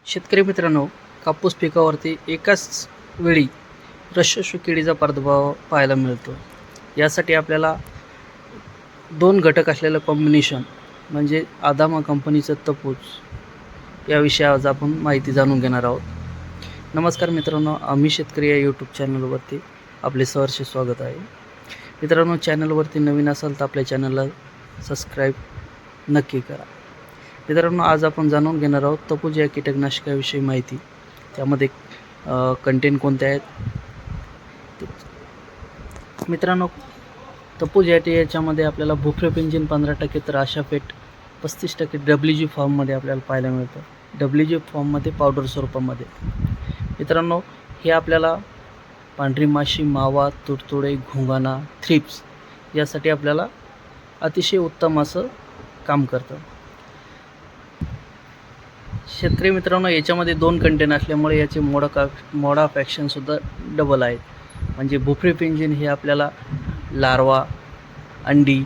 शेतकरी मित्रांनो, कापूस पिकावरती एकाच वेळी रसशोषक किडीचा प्रादुर्भाव पाहायला मिळतो. यासाठी आपल्याला दोन घटक असलेलं कॉम्बिनेशन म्हणजे आदामा कंपनीचं तपूज याविषयी आज आपण माहिती जाणून घेणार आहोत. नमस्कार मित्रांनो, आम्ही शेतकरी या यूट्यूब चॅनलवरती आपले सहर्ष स्वागत आहे. मित्रांनो, चॅनलवरती नवीन असाल तर आपल्या चॅनलला सबस्क्राईब नक्की करा. मित्रांनो, आज आपण जाणून घेणार आहोत तपूज या कीटकनाशकाविषयी माहिती. त्यामध्ये कंटेंट कोणते आहेत. मित्रांनो, तपूज याच्यामध्ये आपल्याला बुप्रोफेनजिन 15% तर आशाफेट 35% WG फॉर्ममध्ये आपल्याला पाहायला मिळतं. WG फॉर्ममध्ये पावडर स्वरूपामध्ये. मित्रांनो, हे आपल्याला पांढरी माशी, मावा, तुडतुडे, घोंगाना, थ्रिप्स यासाठी आपल्याला अतिशय उत्तम असं काम करतं. शेतकरी मित्रांनो, याच्यामध्ये दोन कंटेन असल्यामुळे याचे मोड ऑफ ॲक्शनसुद्धा डबल आहेत. म्हणजे बुप्रोफेनजिन हे आपल्याला लार्वा, अंडी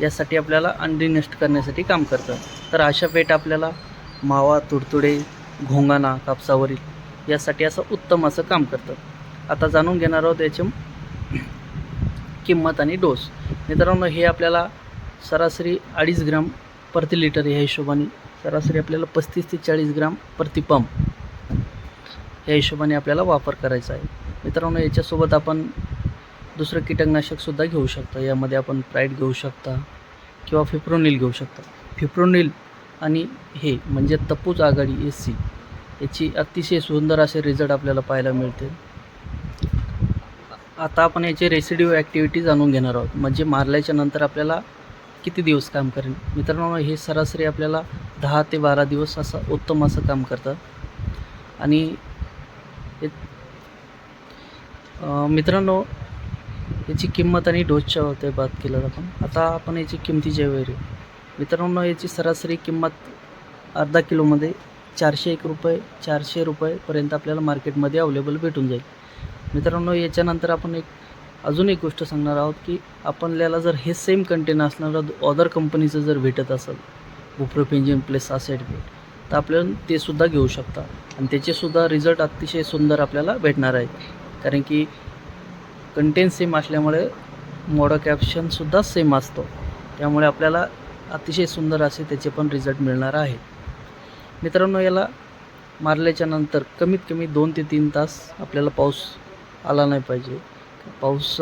यासाठी आपल्याला अंडी नष्ट करण्यासाठी काम करतं. तर आशाफेट आपल्याला मावा, तुडतुडे, घोंगाना कापसावरील यासाठी असं उत्तम असं काम करतं. आता जाणून घेणार आहोत याची किंमत आणि डोस. मित्रांनो, हे आपल्याला सरासरी 2.5 ग्राम प्रति लिटर या हिशोबाने सरासरी आपल्याला 35 ते 40 ग्राम प्रति पंप या हिशोबाने आपल्याला वापर करायचा आहे. मित्रांनो, याच्यासोबत आपण दुसरं कीटकनाशकसुद्धा घेऊ शकता. यामध्ये आपण प्राईड घेऊ शकता किंवा फिप्रोनिल घेऊ शकता. फिप्रोनिल आणि हे म्हणजे तपूज आघाडी SC याची अतिशय सुंदर असे रिझल्ट आपल्याला पाहायला मिळते. आता आपण याची रेसिड्यू ॲक्टिव्हिटी जाणून घेणार आहोत. म्हणजे मारल्याच्या नंतर आपल्याला किती दिवस काम करेल. मित्रांनो, हे सरासरी आपल्याला 10 ते 12 दिवस असं उत्तम असं काम करतं. आणि मित्रांनो, याची किंमत आणि डोसच्या होते बात केलं आपण. आता आपण याची किमतीच्या वेळी मित्रांनो, याची सरासरी किंमत अर्धा किलोमध्ये 401 रुपये 400 रुपयेपर्यंत आपल्याला मार्केटमध्ये अवेलेबल भेटून जाईल. मित्रांनो, याच्यानंतर आपण अजून एक गोष्ट सांगणार आहोत की आपल्याला जर हे सेम कंटेन असणारं अदर कंपनीचं जर भेटत असेल बुप्रोफेनजिन प्लस आसेटमेट तर आपल्याला ते सुद्धा घेऊ शकता. आणि त्याचेसुद्धा रिझल्ट अतिशय सुंदर आपल्याला भेटणार आहे. कारण की कंटेंट सेम असल्यामुळे मोड ऑफ ॲक्शनसुद्धा सेम असतो. त्यामुळे आपल्याला अतिशय सुंदर असे त्याचे पण रिझल्ट मिळणार आहे. मित्रांनो, याला मारल्याच्या नंतर कमीत कमी 2 ते 3 तास आपल्याला पाऊस आला नाही पाहिजे. पाऊस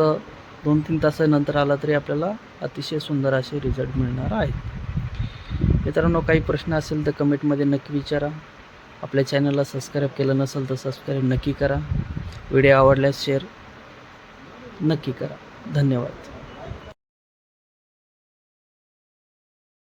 2-3 तासानंतर आला तरी आपल्याला अतिशय सुंदर असे रिझल्ट मिळणार आहेत. मित्रांनो, काही प्रश्न असेल तर कमेंटमध्ये नक्की विचारा. आपल्या चॅनलला सबस्क्राईब केलं नसेल तर सबस्क्राईब नक्की करा. व्हिडिओ आवडल्यास शेअर नक्की करा. धन्यवाद.